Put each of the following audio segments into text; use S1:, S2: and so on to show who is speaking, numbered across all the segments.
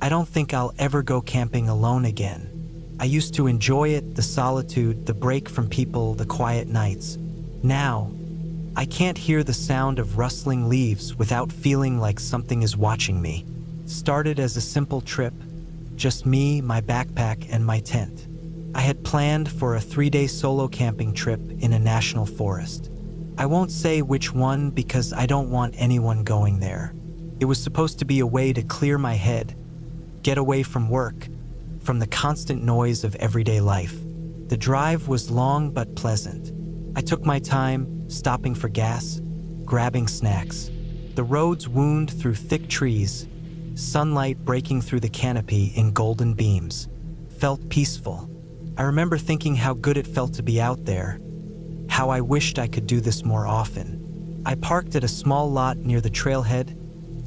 S1: I don't think I'll ever go camping alone again. I used to enjoy it, the solitude, the break from people, the quiet nights. Now, I can't hear the sound of rustling leaves without feeling like something is watching me. Started as a simple trip, just me, my backpack, and my tent. I had planned for a 3-day solo camping trip in a national forest. I won't say which one because I don't want anyone going there. It was supposed to be a way to clear my head, get away from work, from the constant noise of everyday life. The drive was long but pleasant. I took my time, stopping for gas, grabbing snacks. The roads wound through thick trees, sunlight breaking through the canopy in golden beams. Felt peaceful. I remember thinking how good it felt to be out there, how I wished I could do this more often. I parked at a small lot near the trailhead,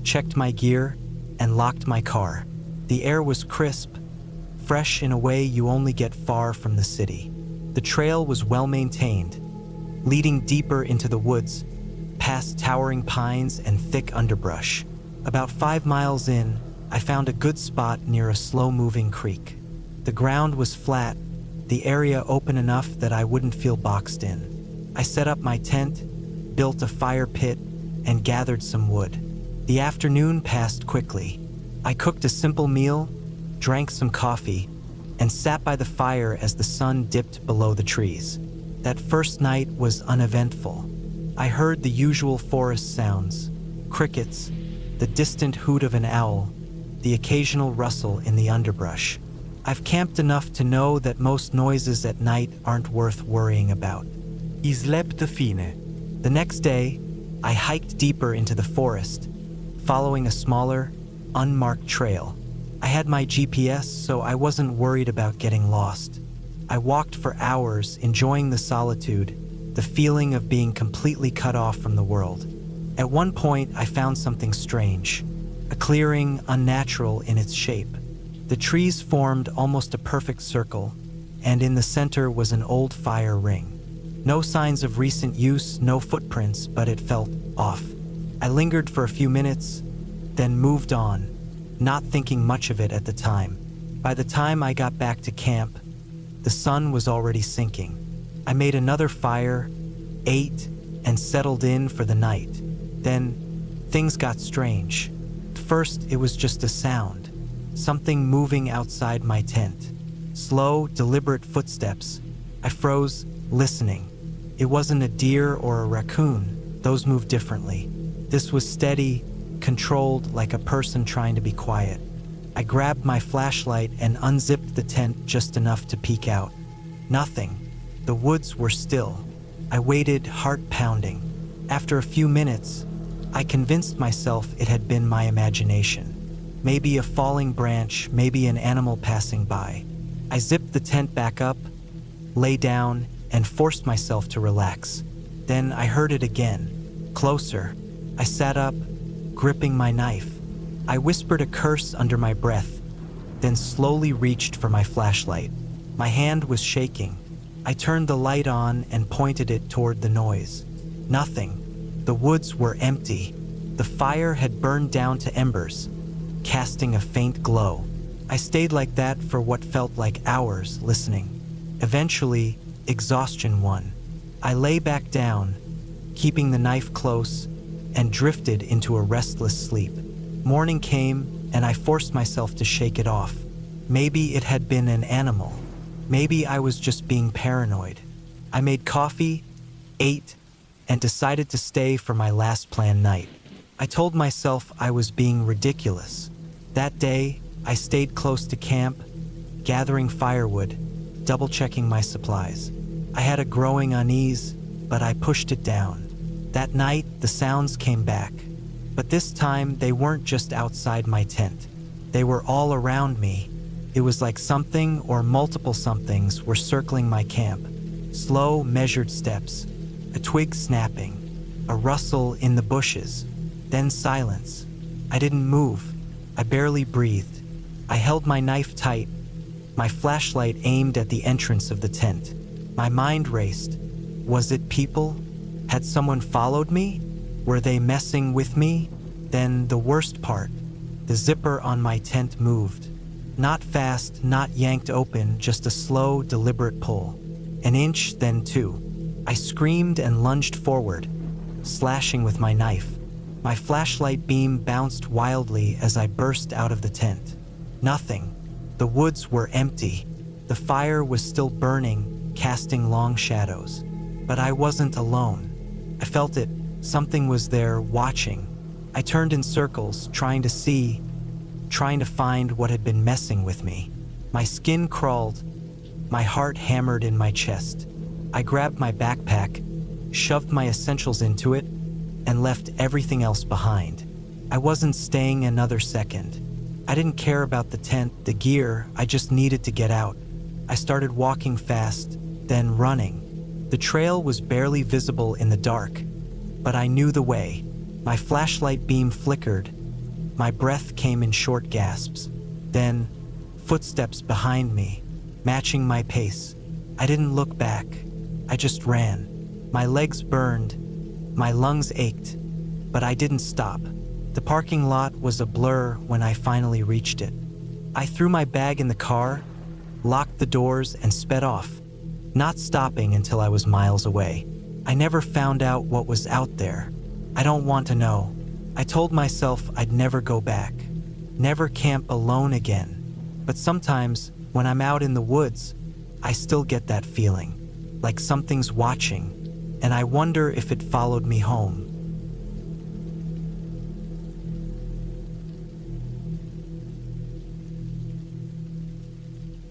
S1: checked my gear, and locked my car. The air was crisp, fresh in a way you only get far from the city. The trail was well maintained, leading deeper into the woods, past towering pines and thick underbrush. About 5 miles in, I found a good spot near a slow-moving creek. The ground was flat, the area open enough that I wouldn't feel boxed in. I set up my tent, built a fire pit, and gathered some wood. The afternoon passed quickly. I cooked a simple meal, drank some coffee, and sat by the fire as the sun dipped below the trees. That first night was uneventful. I heard the usual forest sounds, crickets, the distant hoot of an owl, the occasional rustle in the underbrush. I've camped enough to know that most noises at night aren't worth worrying about. I slept fine. The next day, I hiked deeper into the forest, following a smaller, unmarked trail. I had my GPS, so I wasn't worried about getting lost. I walked for hours, enjoying the solitude, the feeling of being completely cut off from the world. At one point, I found something strange, a clearing unnatural in its shape. The trees formed almost a perfect circle, and in the center was an old fire ring. No signs of recent use, no footprints, but it felt off. I lingered for a few minutes, then moved on, not thinking much of it at the time. By the time I got back to camp, the sun was already sinking. I made another fire, ate, and settled in for the night. Then, things got strange. First, it was just a sound. Something moving outside my tent. Slow, deliberate footsteps. I froze, listening. It wasn't a deer or a raccoon. Those moved differently. This was steady, controlled, like a person trying to be quiet. I grabbed my flashlight and unzipped the tent just enough to peek out. Nothing. The woods were still. I waited, heart pounding. After a few minutes, I convinced myself it had been my imagination. Maybe a falling branch, maybe an animal passing by. I zipped the tent back up, lay down, and forced myself to relax. Then I heard it again, closer. I sat up, gripping my knife. I whispered a curse under my breath, then slowly reached for my flashlight. My hand was shaking. I turned the light on and pointed it toward the noise. Nothing. The woods were empty. The fire had burned down to embers, casting a faint glow. I stayed like that for what felt like hours, listening. Eventually, exhaustion won. I lay back down, keeping the knife close, and drifted into a restless sleep. Morning came, and I forced myself to shake it off. Maybe it had been an animal. Maybe I was just being paranoid. I made coffee, ate, and decided to stay for my last planned night. I told myself I was being ridiculous. That day, I stayed close to camp, gathering firewood, double-checking my supplies. I had a growing unease, but I pushed it down. That night, the sounds came back. But this time, they weren't just outside my tent. They were all around me. It was like something or multiple somethings were circling my camp. Slow, measured steps, a twig snapping, a rustle in the bushes, then silence. I didn't move. I barely breathed. I held my knife tight, my flashlight aimed at the entrance of the tent. My mind raced. Was it people? Had someone followed me? Were they messing with me? Then the worst part. The zipper on my tent moved. Not fast, not yanked open, just a slow, deliberate pull. An inch, then two. I screamed and lunged forward, slashing with my knife. My flashlight beam bounced wildly as I burst out of the tent. Nothing. The woods were empty. The fire was still burning, casting long shadows. But I wasn't alone. I felt it. Something was there, watching. I turned in circles, trying to see, trying to find what had been messing with me. My skin crawled. My heart hammered in my chest. I grabbed my backpack, shoved my essentials into it, and left everything else behind. I wasn't staying another second. I didn't care about the tent, the gear, I just needed to get out. I started walking fast, then running. The trail was barely visible in the dark, but I knew the way. My flashlight beam flickered. My breath came in short gasps. Then, footsteps behind me, matching my pace. I didn't look back. I just ran. My legs burned. My lungs ached. But I didn't stop. The parking lot was a blur when I finally reached it. I threw my bag in the car, locked the doors, and sped off, not stopping until I was miles away. I never found out what was out there. I don't want to know. I told myself I'd never go back, never camp alone again. But sometimes, when I'm out in the woods, I still get that feeling, like something's watching, and I wonder if it followed me home.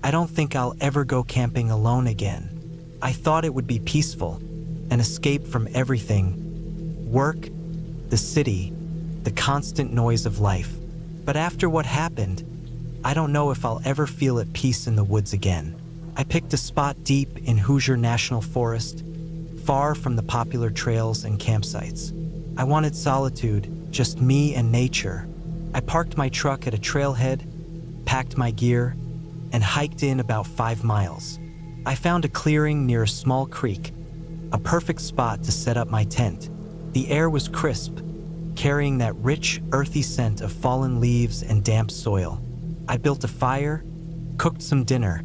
S1: I don't think I'll ever go camping alone again. I thought it would be peaceful, an escape from everything. Work, the city, the constant noise of life. But after what happened, I don't know if I'll ever feel at peace in the woods again. I picked a spot deep in Hoosier National Forest, far from the popular trails and campsites. I wanted solitude, just me and nature. I parked my truck at a trailhead, packed my gear, and hiked in about 5 miles. I found a clearing near a small creek, a perfect spot to set up my tent. The air was crisp, carrying that rich, earthy scent of fallen leaves and damp soil. I built a fire, cooked some dinner,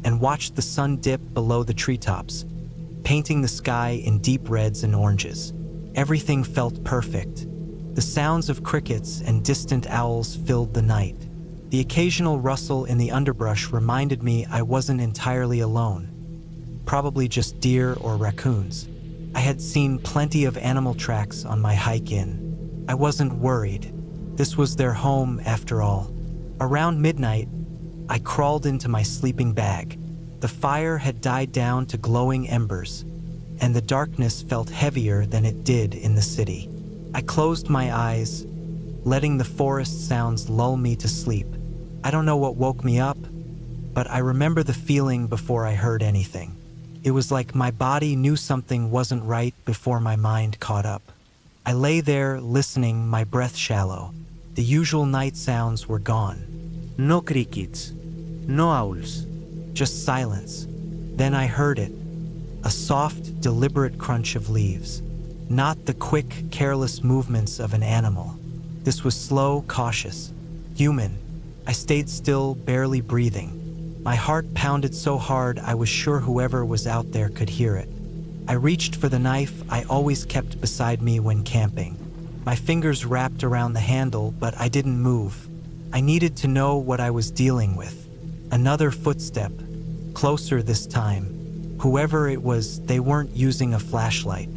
S1: and watched the sun dip below the treetops, painting the sky in deep reds and oranges. Everything felt perfect. The sounds of crickets and distant owls filled the night. The occasional rustle in the underbrush reminded me I wasn't entirely alone, probably just deer or raccoons. I had seen plenty of animal tracks on my hike in. I wasn't worried. This was their home after all. Around midnight, I crawled into my sleeping bag. The fire had died down to glowing embers, and the darkness felt heavier than it did in the city. I closed my eyes, letting the forest sounds lull me to sleep. I don't know what woke me up, but I remember the feeling before I heard anything. It was like my body knew something wasn't right before my mind caught up. I lay there listening, my breath shallow. The usual night sounds were gone. No crickets, no owls, just silence. Then I heard it, a soft, deliberate crunch of leaves. Not the quick, careless movements of an animal. This was slow, cautious, human. I stayed still, barely breathing. My heart pounded so hard I was sure whoever was out there could hear it. I reached for the knife I always kept beside me when camping. My fingers wrapped around the handle, but I didn't move. I needed to know what I was dealing with. Another footstep, closer this time. Whoever it was, they weren't using a flashlight.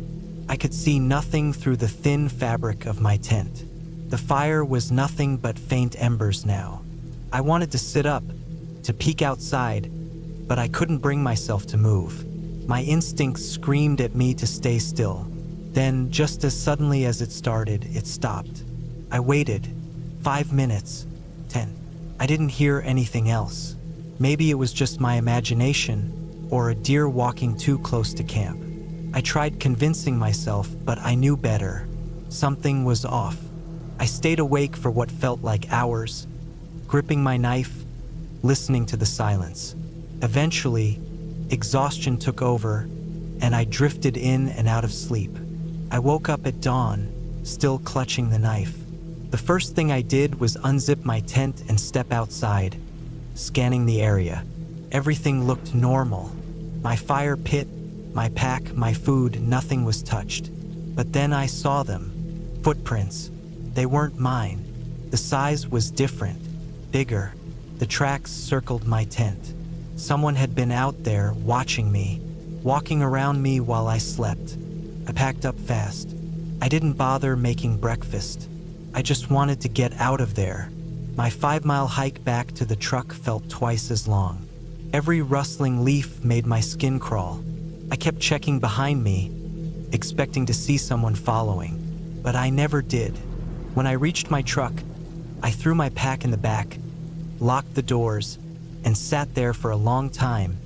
S1: I could see nothing through the thin fabric of my tent. The fire was nothing but faint embers now. I wanted to sit up, to peek outside, but I couldn't bring myself to move. My instincts screamed at me to stay still. Then, just as suddenly as it started, it stopped. I waited. 5 minutes. 10. I didn't hear anything else. Maybe it was just my imagination, or a deer walking too close to camp. I tried convincing myself, but I knew better. Something was off. I stayed awake for what felt like hours, gripping my knife, listening to the silence. Eventually, exhaustion took over, and I drifted in and out of sleep. I woke up at dawn, still clutching the knife. The first thing I did was unzip my tent and step outside, scanning the area. Everything looked normal. My fire pit, my pack, my food, nothing was touched. But then I saw them. Footprints. They weren't mine. The size was different, bigger. The tracks circled my tent. Someone had been out there watching me, walking around me while I slept. I packed up fast. I didn't bother making breakfast. I just wanted to get out of there. My 5-mile hike back to the truck felt twice as long. Every rustling leaf made my skin crawl. I kept checking behind me, expecting to see someone following, but I never did. When I reached my truck, I threw my pack in the back, locked the doors, and sat there for a long time,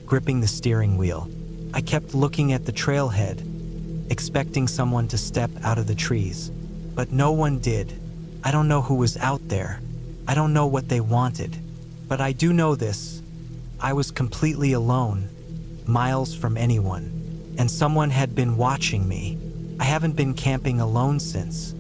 S1: gripping the steering wheel. I kept looking at the trailhead, expecting someone to step out of the trees, but no one did. I don't know who was out there. I don't know what they wanted, but I do know this. I was completely alone, miles from anyone, and someone had been watching me. I haven't been camping alone since.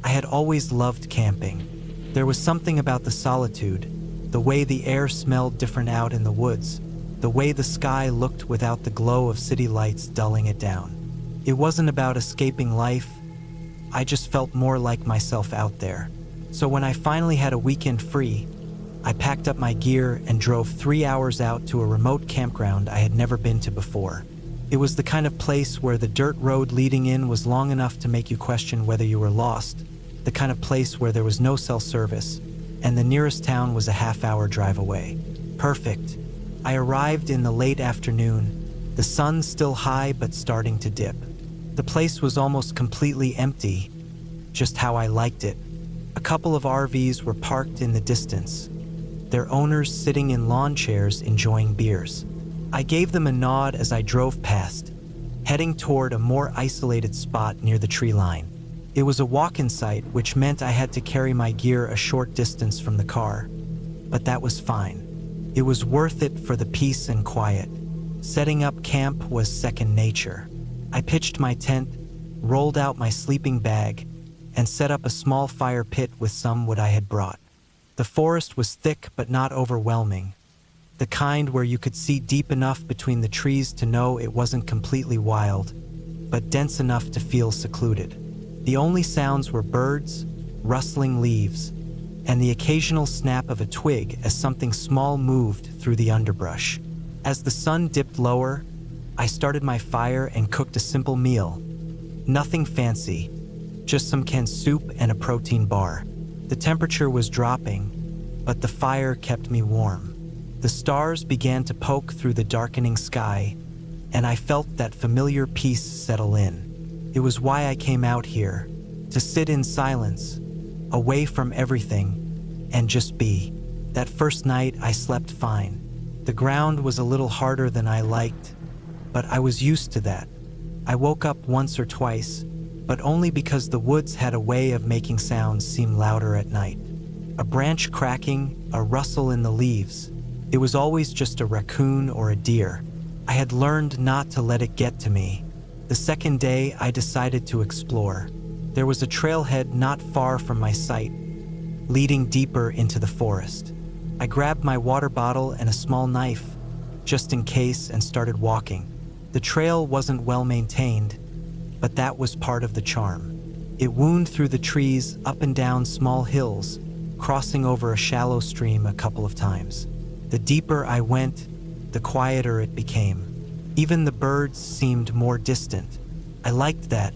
S1: I had always loved camping. There was something about the solitude, the way the air smelled different out in the woods, the way the sky looked without the glow of city lights dulling it down. It wasn't about escaping life. I just felt more like myself out there. So when I finally had a weekend free, I packed up my gear and drove 3 hours out to a remote campground I had never been to before. It was the kind of place where the dirt road leading in was long enough to make you question whether you were lost, the kind of place where there was no cell service, and the nearest town was a half-hour drive away. Perfect. I arrived in the late afternoon, the sun still high but starting to dip. The place was almost completely empty, just how I liked it. A couple of RVs were parked in the distance, their owners sitting in lawn chairs enjoying beers. I gave them a nod as I drove past, heading toward a more isolated spot near the tree line. It was a walk-in site, which meant I had to carry my gear a short distance from the car, but that was fine. It was worth it for the peace and quiet. Setting up camp was second nature. I pitched my tent, rolled out my sleeping bag, and set up a small fire pit with some wood I had brought. The forest was thick but not overwhelming, the kind where you could see deep enough between the trees to know it wasn't completely wild, but dense enough to feel secluded. The only sounds were birds, rustling leaves, and the occasional snap of a twig as something small moved through the underbrush. As the sun dipped lower, I started my fire and cooked a simple meal. Nothing fancy, just some canned soup and a protein bar. The temperature was dropping, but the fire kept me warm. The stars began to poke through the darkening sky, and I felt that familiar peace settle in. It was why I came out here, to sit in silence, away from everything, and just be. That first night I slept fine. The ground was a little harder than I liked, but I was used to that. I woke up once or twice, but only because the woods had a way of making sounds seem louder at night. A branch cracking, a rustle in the leaves. It was always just a raccoon or a deer. I had learned not to let it get to me. The second day, I decided to explore. There was a trailhead not far from my site, leading deeper into the forest. I grabbed my water bottle and a small knife, just in case, and started walking. The trail wasn't well maintained, but that was part of the charm. It wound through the trees, up and down small hills, crossing over a shallow stream a couple of times. The deeper I went, the quieter it became. Even the birds seemed more distant. I liked that.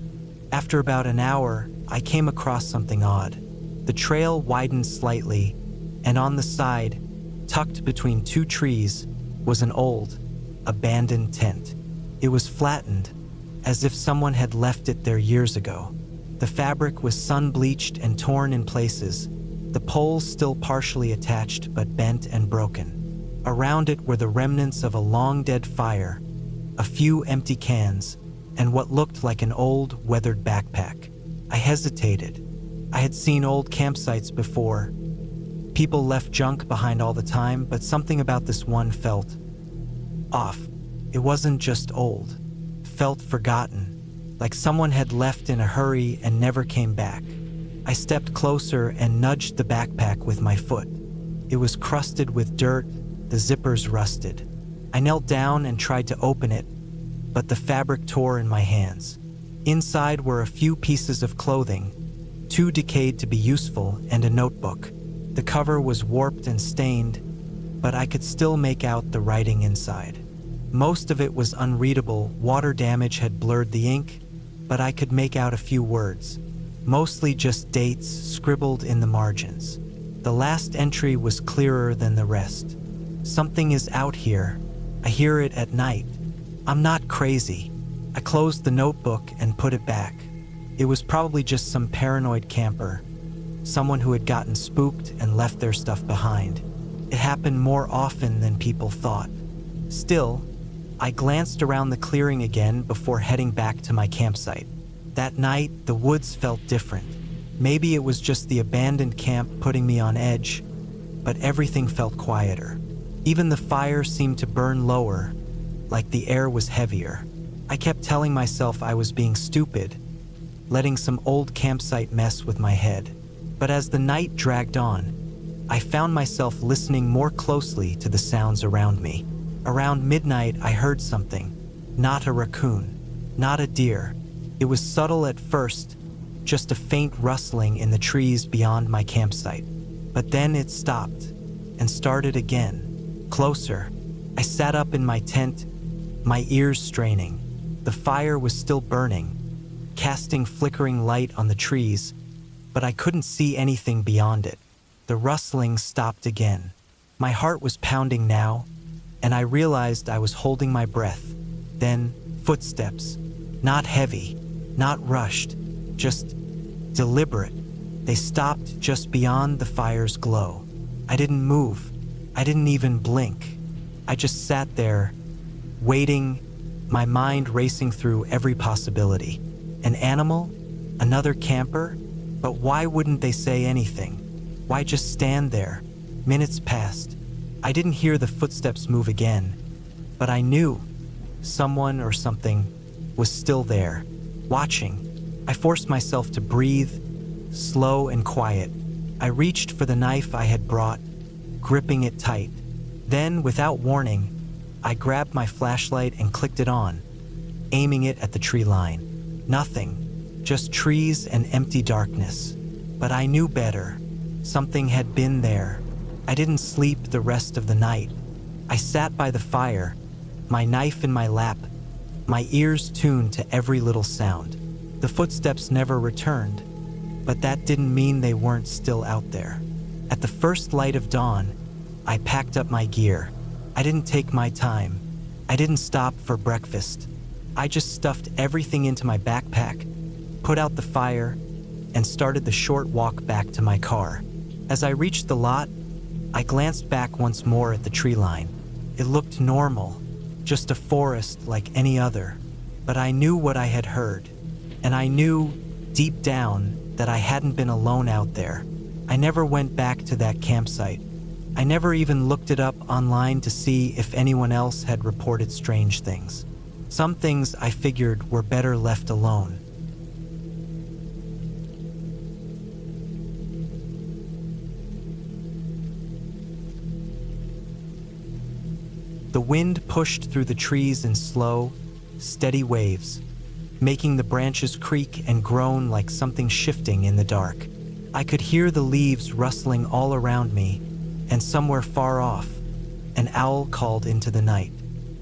S1: After about an hour, I came across something odd. The trail widened slightly, and on the side, tucked between two trees, was an old, abandoned tent. It was flattened, as if someone had left it there years ago. The fabric was sun-bleached and torn in places, the poles still partially attached but bent and broken. Around it were the remnants of a long-dead fire, a few empty cans, and what looked like an old, weathered backpack. I hesitated. I had seen old campsites before. People left junk behind all the time, but something about this one felt off. It wasn't just old. It felt forgotten, like someone had left in a hurry and never came back. I stepped closer and nudged the backpack with my foot. It was crusted with dirt, the zippers rusted. I knelt down and tried to open it, but the fabric tore in my hands. Inside were a few pieces of clothing, too decayed to be useful, and a notebook. The cover was warped and stained, but I could still make out the writing inside. Most of it was unreadable. Water damage had blurred the ink, but I could make out a few words, mostly just dates scribbled in the margins. The last entry was clearer than the rest. Something is out here. I hear it at night. I'm not crazy. I closed the notebook and put it back. It was probably just some paranoid camper, someone who had gotten spooked and left their stuff behind. It happened more often than people thought. Still, I glanced around the clearing again before heading back to my campsite. That night, the woods felt different. Maybe it was just the abandoned camp putting me on edge, but everything felt quieter. Even the fire seemed to burn lower, like the air was heavier. I kept telling myself I was being stupid, letting some old campsite mess with my head. But as the night dragged on, I found myself listening more closely to the sounds around me. Around midnight, I heard something. Not a raccoon, not a deer. It was subtle at first, just a faint rustling in the trees beyond my campsite. But then it stopped and started again, closer. I sat up in my tent, my ears straining. The fire was still burning, casting flickering light on the trees, but I couldn't see anything beyond it. The rustling stopped again. My heart was pounding now, and I realized I was holding my breath. Then, footsteps. Not heavy, not rushed, just deliberate. They stopped just beyond the fire's glow. I didn't move. I didn't even blink. I just sat there, waiting, my mind racing through every possibility. An animal? Another camper? But why wouldn't they say anything? Why just stand there? Minutes passed. I didn't hear the footsteps move again, but I knew someone or something was still there, watching. I forced myself to breathe, slow and quiet. I reached for the knife I had brought, gripping it tight. Then, without warning, I grabbed my flashlight and clicked it on, aiming it at the tree line. Nothing, just trees and empty darkness. But I knew better. Something had been there. I didn't sleep the rest of the night. I sat by the fire, my knife in my lap, my ears tuned to every little sound. The footsteps never returned, but that didn't mean they weren't still out there. At the first light of dawn, I packed up my gear. I didn't take my time. I didn't stop for breakfast. I just stuffed everything into my backpack, put out the fire, and started the short walk back to my car. As I reached the lot, I glanced back once more at the tree line. It looked normal, just a forest like any other. But I knew what I had heard, and I knew, deep down, that I hadn't been alone out there. I never went back to that campsite. I never even looked it up online to see if anyone else had reported strange things. Some things I figured were better left alone. The wind pushed through the trees in slow, steady waves, making the branches creak and groan like something shifting in the dark. I could hear the leaves rustling all around me, and somewhere far off, an owl called into the night.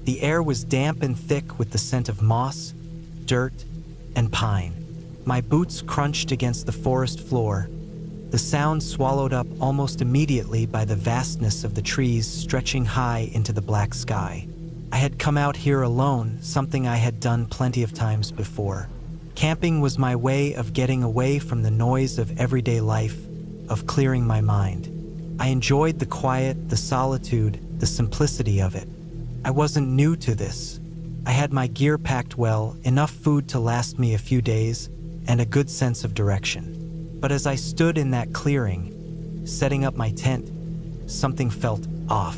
S1: The air was damp and thick with the scent of moss, dirt, and pine. My boots crunched against the forest floor, the sound swallowed up almost immediately by the vastness of the trees stretching high into the black sky. I had come out here alone, something I had done plenty of times before. Camping was my way of getting away from the noise of everyday life, of clearing my mind. I enjoyed the quiet, the solitude, the simplicity of it. I wasn't new to this. I had my gear packed well, enough food to last me a few days, and a good sense of direction. But as I stood in that clearing, setting up my tent, something felt off.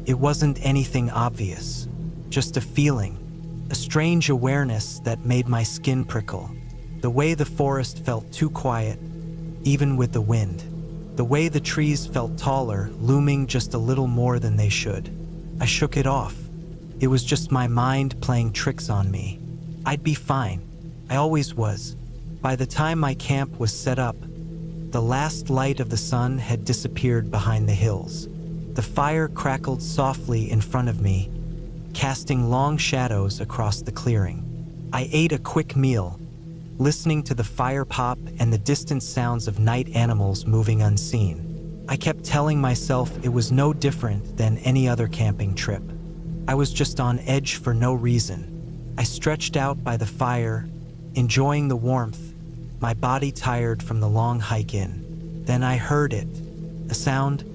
S1: It wasn't anything obvious, just a feeling, a strange awareness that made my skin prickle. The way the forest felt too quiet, even with the wind. The way the trees felt taller, looming just a little more than they should. I shook it off. It was just my mind playing tricks on me. I'd be fine. I always was. By the time my camp was set up, the last light of the sun had disappeared behind the hills. The fire crackled softly in front of me, casting long shadows across the clearing. I ate a quick meal, listening to the fire pop and the distant sounds of night animals moving unseen. I kept telling myself it was no different than any other camping trip. I was just on edge for no reason. I stretched out by the fire, enjoying the warmth, my body tired from the long hike in. Then I heard it, a sound,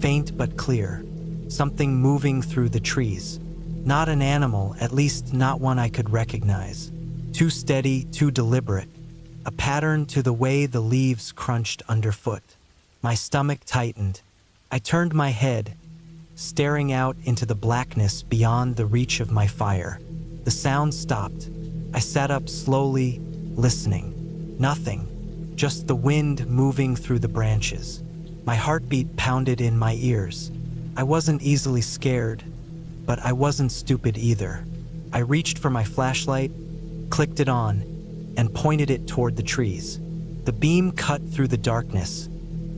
S1: faint but clear, something moving through the trees. Not an animal, at least not one I could recognize. Too steady, too deliberate, a pattern to the way the leaves crunched underfoot. My stomach tightened. I turned my head, staring out into the blackness beyond the reach of my fire. The sound stopped. I sat up slowly, listening. Nothing, just the wind moving through the branches. My heartbeat pounded in my ears. I wasn't easily scared, but I wasn't stupid either. I reached for my flashlight, clicked it on, and pointed it toward the trees. The beam cut through the darkness,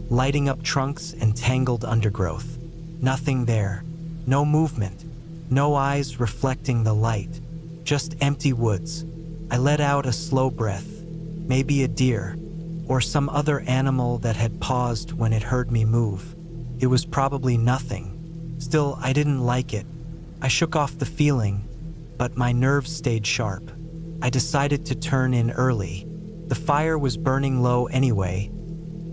S1: lighting up trunks and tangled undergrowth. Nothing there. No movement. No eyes reflecting the light. Just empty woods. I let out a slow breath. Maybe a deer, or some other animal that had paused when it heard me move. It was probably nothing. Still, I didn't like it. I shook off the feeling, but my nerves stayed sharp. I decided to turn in early. The fire was burning low anyway,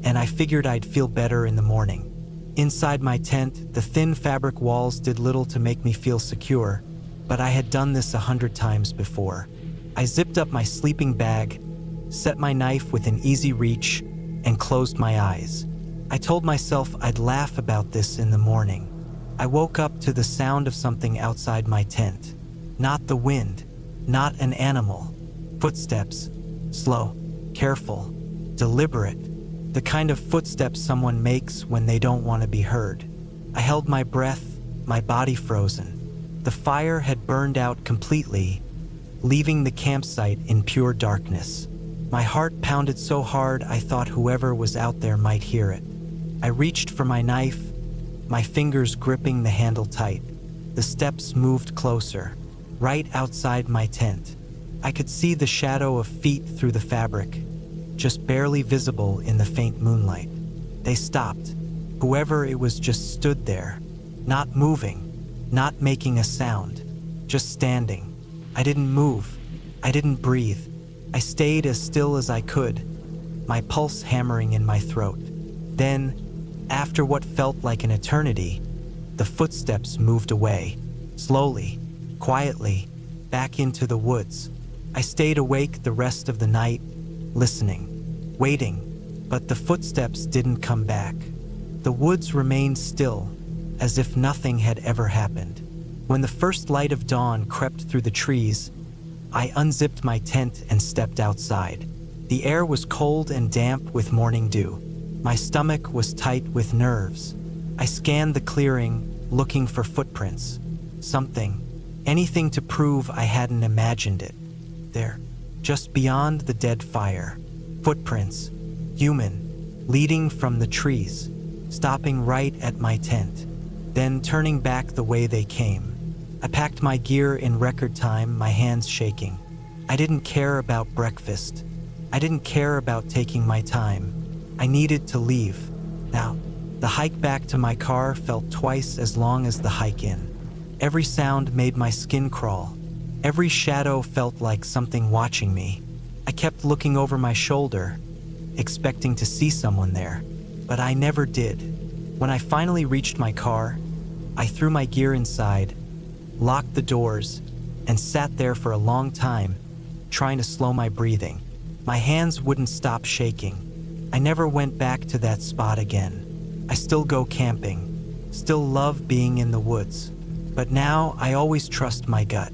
S1: and I figured I'd feel better in the morning. Inside my tent, the thin fabric walls did little to make me feel secure, but I had done this 100 times before. I zipped up my sleeping bag, set my knife within easy reach, and closed my eyes. I told myself I'd laugh about this in the morning. I woke up to the sound of something outside my tent. Not the wind, not an animal. Footsteps, slow, careful, deliberate, the kind of footsteps someone makes when they don't want to be heard. I held my breath, my body frozen. The fire had burned out completely, leaving the campsite in pure darkness. My heart pounded so hard I thought whoever was out there might hear it. I reached for my knife, my fingers gripping the handle tight. The steps moved closer, right outside my tent. I could see the shadow of feet through the fabric, just barely visible in the faint moonlight. They stopped. Whoever it was just stood there, not moving, not making a sound, just standing. I didn't move. I didn't breathe. I stayed as still as I could, my pulse hammering in my throat. Then, after what felt like an eternity, the footsteps moved away, slowly, quietly, back into the woods. I stayed awake the rest of the night, listening, waiting, but the footsteps didn't come back. The woods remained still, as if nothing had ever happened. When the first light of dawn crept through the trees, I unzipped my tent and stepped outside. The air was cold and damp with morning dew. My stomach was tight with nerves. I scanned the clearing, looking for footprints. Something, anything to prove I hadn't imagined it. There, just beyond the dead fire. Footprints, human, leading from the trees, stopping right at my tent, then turning back the way they came. I packed my gear in record time, my hands shaking. I didn't care about breakfast. I didn't care about taking my time. I needed to leave. Now, the hike back to my car felt twice as long as the hike in. Every sound made my skin crawl. Every shadow felt like something watching me. I kept looking over my shoulder, expecting to see someone there, but I never did. When I finally reached my car, I threw my gear inside, locked the doors, and sat there for a long time, trying to slow my breathing. My hands wouldn't stop shaking. I never went back to that spot again. I still go camping, still love being in the woods, But now I always trust my gut,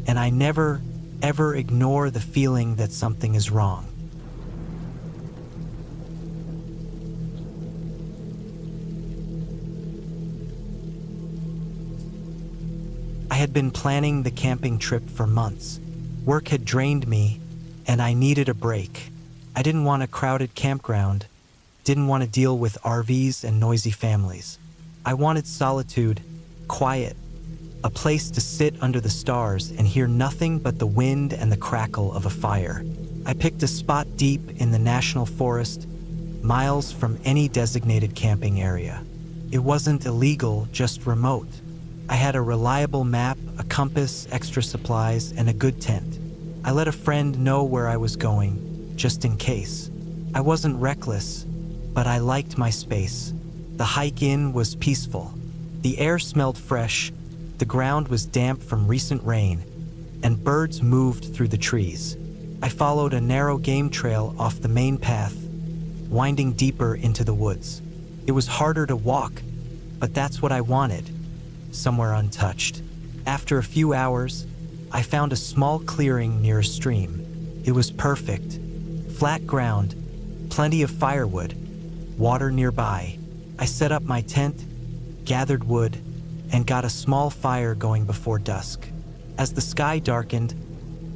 S1: and I never, ever ignore the feeling that something is wrong. I had been planning the camping trip for months. Work had drained me, and I needed a break. I didn't want a crowded campground, didn't want to deal with RVs and noisy families. I wanted solitude, quiet, a place to sit under the stars and hear nothing but the wind and the crackle of a fire. I picked a spot deep in the national forest, miles from any designated camping area. It wasn't illegal, just remote. I had a reliable map, a compass, extra supplies, and a good tent. I let a friend know where I was going, just in case. I wasn't reckless, but I liked my space. The hike in was peaceful. The air smelled fresh, the ground was damp from recent rain, and birds moved through the trees. I followed a narrow game trail off the main path, winding deeper into the woods. It was harder to walk, but that's what I wanted. Somewhere untouched. After a few hours, I found a small clearing near a stream. It was perfect. Flat ground, plenty of firewood, water nearby. I set up my tent, gathered wood, and got a small fire going before dusk. As the sky darkened,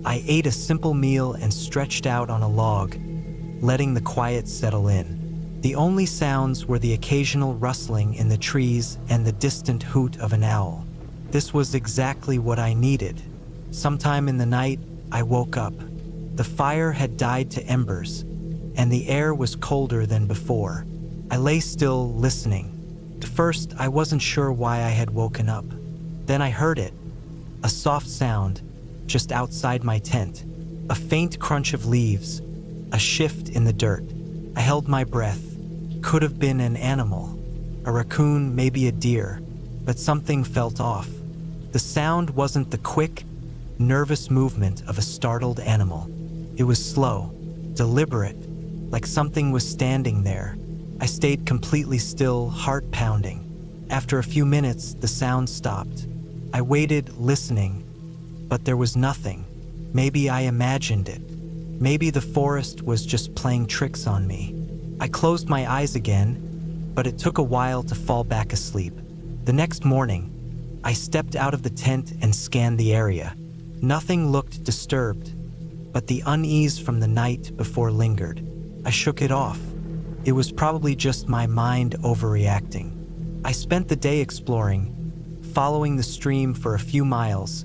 S1: I ate a simple meal and stretched out on a log, letting the quiet settle in. The only sounds were the occasional rustling in the trees and the distant hoot of an owl. This was exactly what I needed. Sometime in the night, I woke up. The fire had died to embers, and the air was colder than before. I lay still, listening. At first, I wasn't sure why I had woken up. Then I heard it, a soft sound, just outside my tent. A faint crunch of leaves, a shift in the dirt. I held my breath. Could have been an animal, a raccoon, maybe a deer, but something felt off. The sound wasn't the quick, nervous movement of a startled animal. It was slow, deliberate, like something was standing there. I stayed completely still, heart pounding. After a few minutes, the sound stopped. I waited, listening, but there was nothing. Maybe I imagined it. Maybe the forest was just playing tricks on me. I closed my eyes again, but it took a while to fall back asleep. The next morning, I stepped out of the tent and scanned the area. Nothing looked disturbed, but the unease from the night before lingered. I shook it off. It was probably just my mind overreacting. I spent the day exploring, following the stream for a few miles,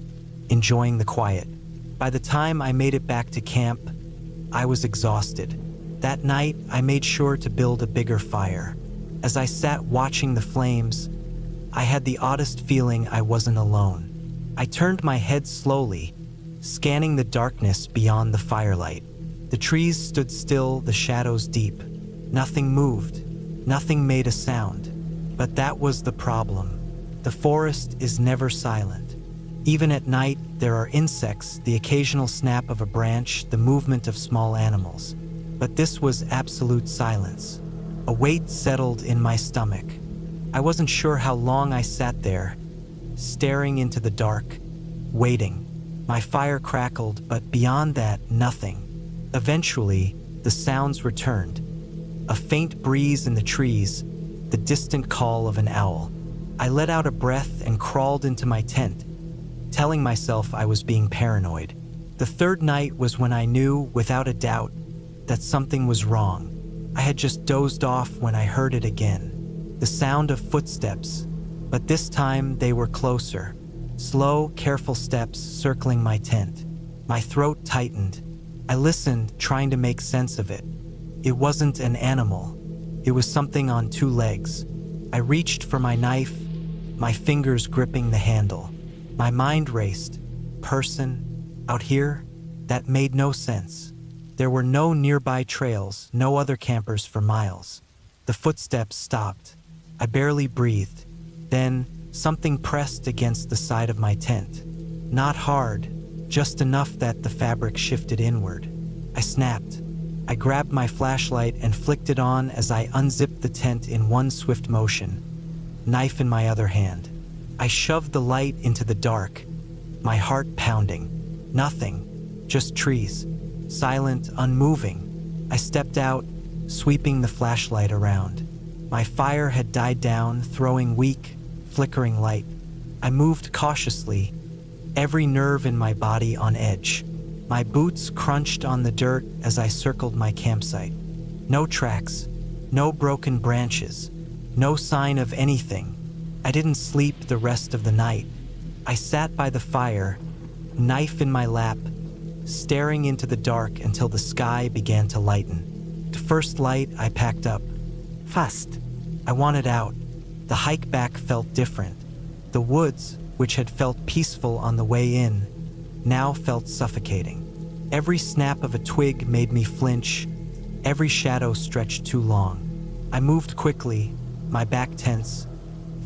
S1: enjoying the quiet. By the time I made it back to camp, I was exhausted. That night, I made sure to build a bigger fire. As I sat watching the flames, I had the oddest feeling I wasn't alone. I turned my head slowly, scanning the darkness beyond the firelight. The trees stood still, the shadows deep. Nothing moved, nothing made a sound. But that was the problem. The forest is never silent. Even at night, there are insects, the occasional snap of a branch, the movement of small animals. But this was absolute silence. A weight settled in my stomach. I wasn't sure how long I sat there, staring into the dark, waiting. My fire crackled, but beyond that, nothing. Eventually, the sounds returned. A faint breeze in the trees, the distant call of an owl. I let out a breath and crawled into my tent, telling myself I was being paranoid. The third night was when I knew, without a doubt, that something was wrong. I had just dozed off when I heard it again. The sound of footsteps, but this time they were closer. Slow, careful steps circling my tent. My throat tightened. I listened, trying to make sense of it. It wasn't an animal. It was something on two legs. I reached for my knife, my fingers gripping the handle. My mind raced. Person? Out here? That made no sense. There were no nearby trails, no other campers for miles. The footsteps stopped. I barely breathed. Then, something pressed against the side of my tent. Not hard, just enough that the fabric shifted inward. I snapped. I grabbed my flashlight and flicked it on as I unzipped the tent in one swift motion, knife in my other hand. I shoved the light into the dark, my heart pounding. Nothing, just trees, silent, unmoving. I stepped out, sweeping the flashlight around. My fire had died down, throwing weak, flickering light. I moved cautiously, every nerve in my body on edge. My boots crunched on the dirt as I circled my campsite. No tracks, no broken branches, no sign of anything. I didn't sleep the rest of the night. I sat by the fire, knife in my lap, staring into the dark until the sky began to lighten. The first light, I packed up. Fast. I wanted out. The hike back felt different. The woods, which had felt peaceful on the way in, now felt suffocating. Every snap of a twig made me flinch. Every shadow stretched too long. I moved quickly, my back tense,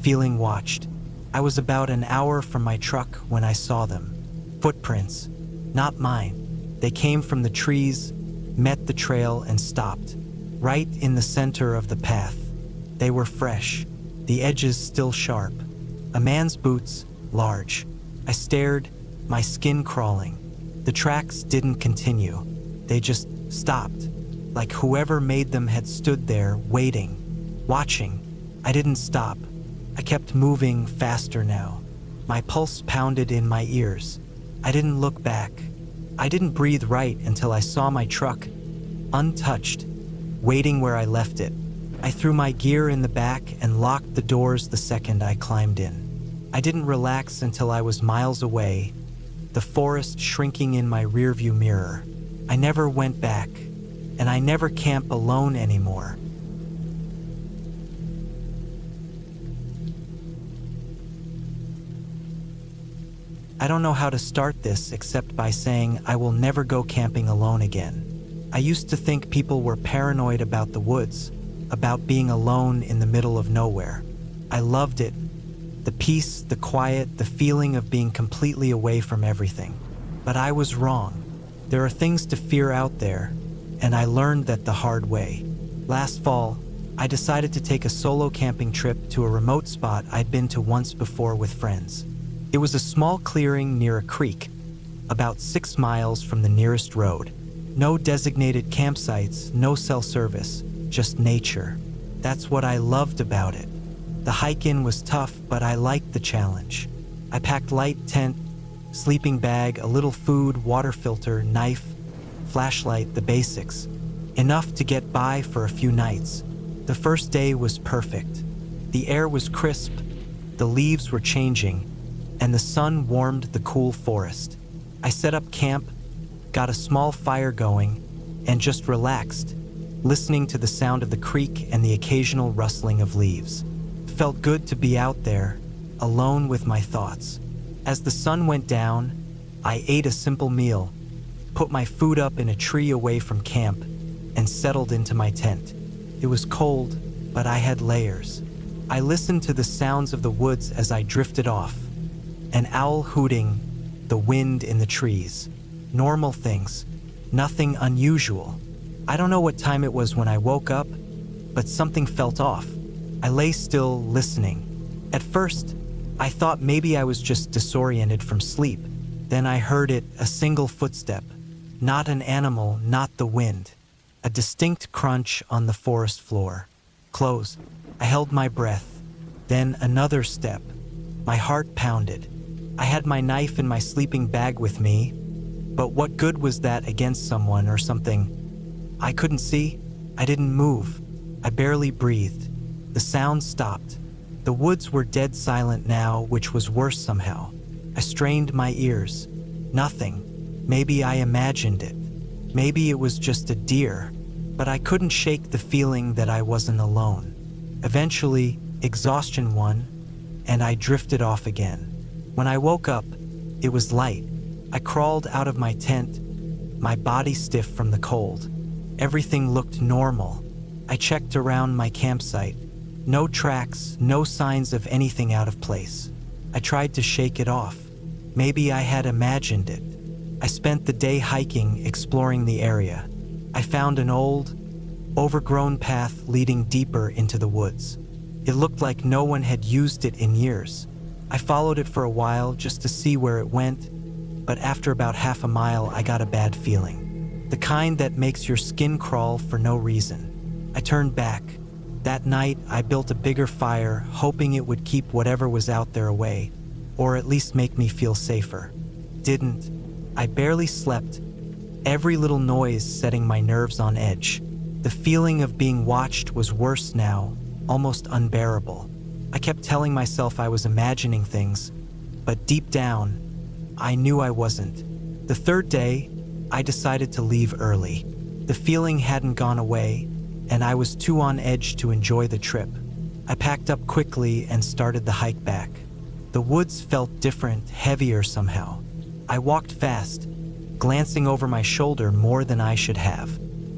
S1: feeling watched. I was about an hour from my truck when I saw them. Footprints, not mine. They came from the trees, met the trail, and stopped, right in the center of the path. They were fresh, the edges still sharp. A man's boots, large. I stared, my skin crawling. The tracks didn't continue. They just stopped, like whoever made them had stood there, waiting, watching. I didn't stop. I kept moving faster now. My pulse pounded in my ears. I didn't look back. I didn't breathe right until I saw my truck, untouched, waiting where I left it. I threw my gear in the back and locked the doors the second I climbed in. I didn't relax until I was miles away, the forest shrinking in my rearview mirror. I never went back, and I never camp alone anymore. I don't know how to start this except by saying I will never go camping alone again. I used to think people were paranoid about the woods, about being alone in the middle of nowhere. I loved it. The peace, the quiet, the feeling of being completely away from everything. But I was wrong. There are things to fear out there, and I learned that the hard way. Last fall, I decided to take a solo camping trip to a remote spot I'd been to once before with friends. It was a small clearing near a creek, about 6 miles from the nearest road. No designated campsites, no cell service, just nature. That's what I loved about it. The hike-in was tough, but I liked the challenge. I packed light tent, sleeping bag, a little food, water filter, knife, flashlight, the basics. Enough to get by for a few nights. The first day was perfect. The air was crisp, the leaves were changing, and the sun warmed the cool forest. I set up camp, got a small fire going, and just relaxed, listening to the sound of the creek and the occasional rustling of leaves. It felt good to be out there, alone with my thoughts. As the sun went down, I ate a simple meal, put my food up in a tree away from camp, and settled into my tent. It was cold, but I had layers. I listened to the sounds of the woods as I drifted off. An owl hooting, the wind in the trees. Normal things, nothing unusual. I don't know what time it was when I woke up, but something felt off. I lay still, listening. At first, I thought maybe I was just disoriented from sleep. Then I heard it, a single footstep. Not an animal, not the wind. A distinct crunch on the forest floor. Close. I held my breath. Then another step. My heart pounded. I had my knife in my sleeping bag with me, but what good was that against someone or something? I couldn't see. I didn't move. I barely breathed. The sound stopped. The woods were dead silent now, which was worse somehow. I strained my ears. Nothing. Maybe I imagined it. Maybe it was just a deer, but I couldn't shake the feeling that I wasn't alone. Eventually, exhaustion won, and I drifted off again. When I woke up, it was light. I crawled out of my tent, my body stiff from the cold. Everything looked normal. I checked around my campsite. No tracks, no signs of anything out of place. I tried to shake it off. Maybe I had imagined it. I spent the day hiking, exploring the area. I found an old, overgrown path leading deeper into the woods. It looked like no one had used it in years. I followed it for a while just to see where it went, but after about half a mile, I got a bad feeling. The kind that makes your skin crawl for no reason. I turned back. That night, I built a bigger fire, hoping it would keep whatever was out there away, or at least make me feel safer. Didn't. I barely slept, every little noise setting my nerves on edge. The feeling of being watched was worse now, almost unbearable. I kept telling myself I was imagining things, but deep down, I knew I wasn't. The third day, I decided to leave early. The feeling hadn't gone away, and I was too on edge to enjoy the trip. I packed up quickly and started the hike back. The woods felt different, heavier somehow. I walked fast, glancing over my shoulder more than I should have.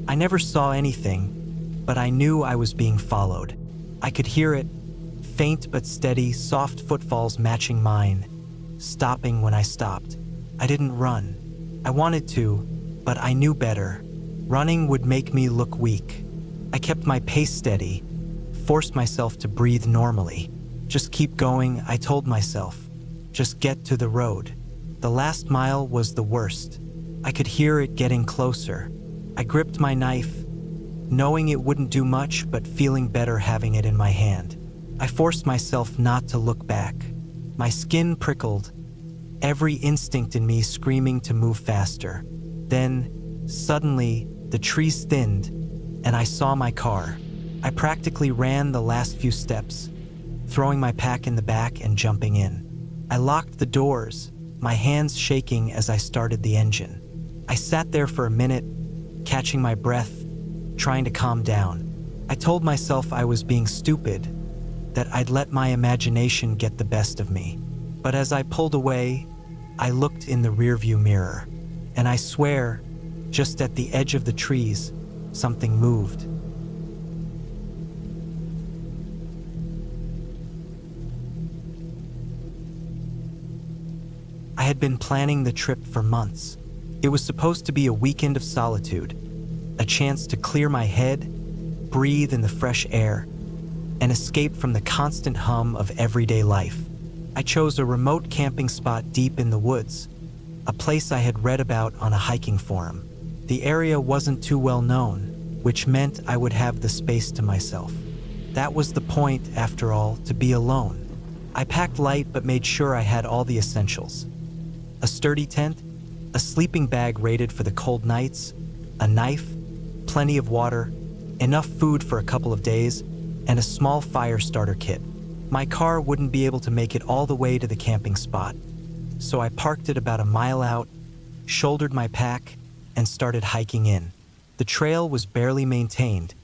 S1: I never saw anything, but I knew I was being followed. I could hear it, faint but steady, soft footfalls matching mine, stopping when I stopped. I didn't run. I wanted to, but I knew better. Running would make me look weak. I kept my pace steady, forced myself to breathe normally. Just keep going, I told myself. Just get to the road. The last mile was the worst. I could hear it getting closer. I gripped my knife, knowing it wouldn't do much, but feeling better having it in my hand. I forced myself not to look back. My skin prickled, every instinct in me screaming to move faster. Then, suddenly, the trees thinned, and I saw my car. I practically ran the last few steps, throwing my pack in the back and jumping in. I locked the doors, my hands shaking as I started the engine. I sat there for a minute, catching my breath, trying to calm down. I told myself I was being stupid, that I'd let my imagination get the best of me. But as I pulled away, I looked in the rearview mirror, and I swear, just at the edge of the trees, something moved. I had been planning the trip for months. It was supposed to be a weekend of solitude, a chance to clear my head, breathe in the fresh air, and escape from the constant hum of everyday life. I chose a remote camping spot deep in the woods, a place I had read about on a hiking forum. The area wasn't too well known, which meant I would have the space to myself. That was the point, after all, to be alone. I packed light but made sure I had all the essentials. A sturdy tent, a sleeping bag rated for the cold nights, a knife, plenty of water, enough food for a couple of days, and a small fire starter kit. My car wouldn't be able to make it all the way to the camping spot, so I parked it about a mile out, shouldered my pack, and started hiking in. The trail was barely maintained,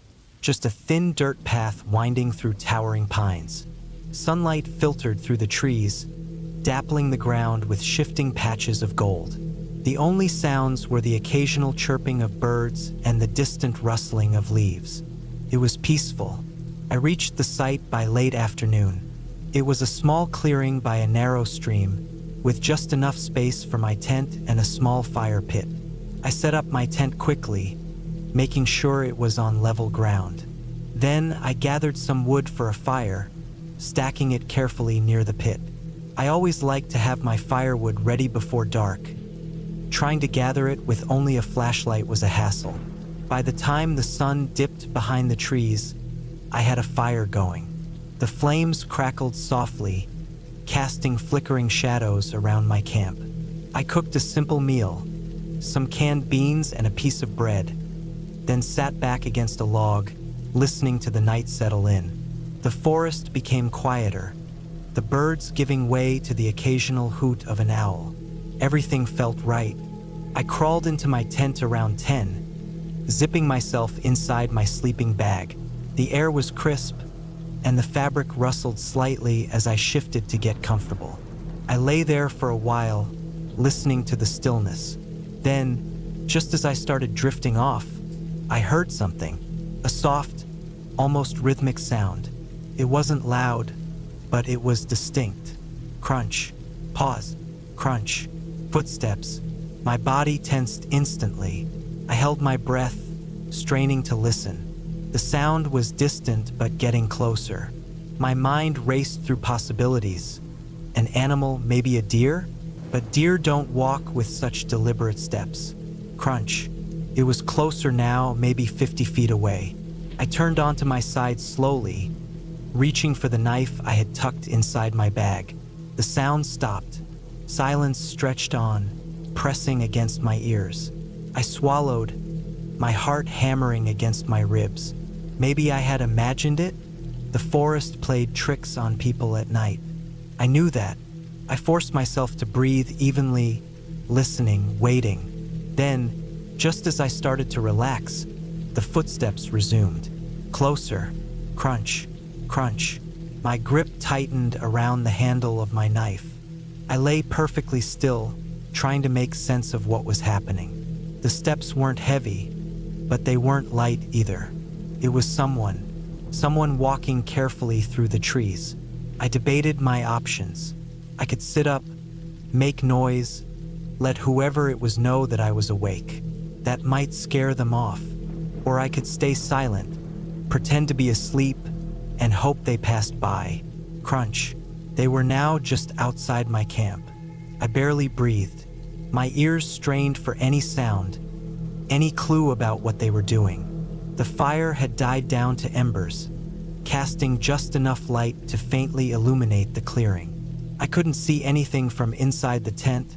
S1: just a thin dirt path winding through towering pines. Sunlight filtered through the trees, dappling the ground with shifting patches of gold. The only sounds were the occasional chirping of birds and the distant rustling of leaves. It was peaceful. I reached the site by late afternoon. It was a small clearing by a narrow stream, with just enough space for my tent and a small fire pit. I set up my tent quickly, making sure it was on level ground. Then I gathered some wood for a fire, stacking it carefully near the pit. I always liked to have my firewood ready before dark. Trying to gather it with only a flashlight was a hassle. By the time the sun dipped behind the trees, I had a fire going. The flames crackled softly, casting flickering shadows around my camp. I cooked a simple meal, some canned beans and a piece of bread, then sat back against a log, listening to the night settle in. The forest became quieter, the birds giving way to the occasional hoot of an owl. Everything felt right. I crawled into my tent around 10, zipping myself inside my sleeping bag. The air was crisp, and the fabric rustled slightly as I shifted to get comfortable. I lay there for a while, listening to the stillness. Then, just as I started drifting off, I heard something, a soft, almost rhythmic sound. It wasn't loud, but it was distinct. Crunch, pause, crunch, footsteps. My body tensed instantly. I held my breath, straining to listen. The sound was distant but getting closer. My mind raced through possibilities. An animal, maybe a deer? But deer don't walk with such deliberate steps. Crunch. It was closer now, maybe 50 feet away. I turned onto my side slowly, reaching for the knife I had tucked inside my bag. The sound stopped. Silence stretched on, pressing against my ears. I swallowed, my heart hammering against my ribs. Maybe I had imagined it? The forest played tricks on people at night. I knew that. I forced myself to breathe evenly, listening, waiting. Then, just as I started to relax, the footsteps resumed. Closer. Crunch. Crunch. My grip tightened around the handle of my knife. I lay perfectly still, trying to make sense of what was happening. The steps weren't heavy, but they weren't light either. It was someone walking carefully through the trees. I debated my options. I could sit up, make noise, let whoever it was know that I was awake. That might scare them off. Or I could stay silent, pretend to be asleep, and hope they passed by. Crunch. They were now just outside my camp. I barely breathed, my ears strained for any sound, any clue about what they were doing. The fire had died down to embers, casting just enough light to faintly illuminate the clearing. I couldn't see anything from inside the tent,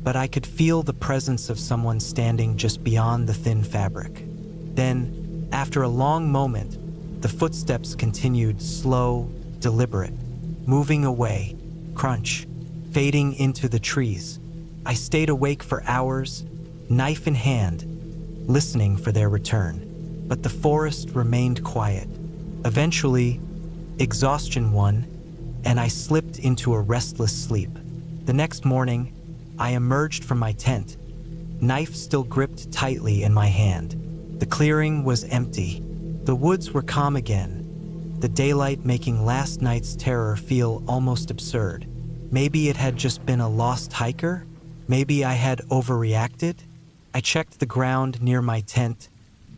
S1: but I could feel the presence of someone standing just beyond the thin fabric. Then, after a long moment, the footsteps continued, slow, deliberate, moving away. Crunch, fading into the trees. I stayed awake for hours, knife in hand, listening for their return. But the forest remained quiet. Eventually, exhaustion won, and I slipped into a restless sleep. The next morning, I emerged from my tent, knife still gripped tightly in my hand. The clearing was empty. The woods were calm again, the daylight making last night's terror feel almost absurd. Maybe it had just been a lost hiker? Maybe I had overreacted? I checked the ground near my tent,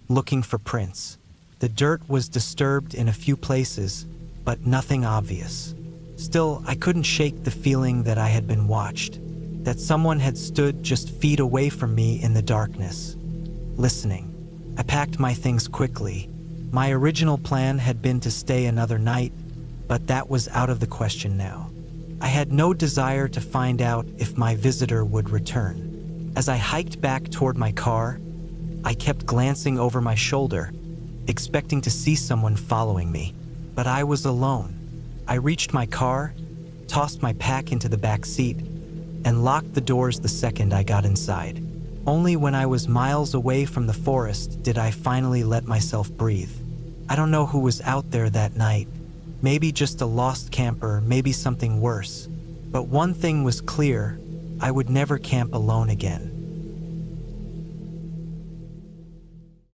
S1: looking for prints. The dirt was disturbed in a few places, but nothing obvious. Still, I couldn't shake the feeling that I had been watched, that someone had stood just feet away from me in the darkness, listening. I packed my things quickly. My original plan had been to stay another night, but that was out of the question now. I had no desire to find out if my visitor would return. As I hiked back toward my car, I kept glancing over my shoulder, expecting to see someone following me. But I was alone. I reached my car, tossed my pack into the back seat, and locked the doors the second I got inside. Only when I was miles away from the forest did I finally let myself breathe. I don't know who was out there that night. Maybe just a lost camper, maybe something worse. But one thing was clear, I would never camp alone again.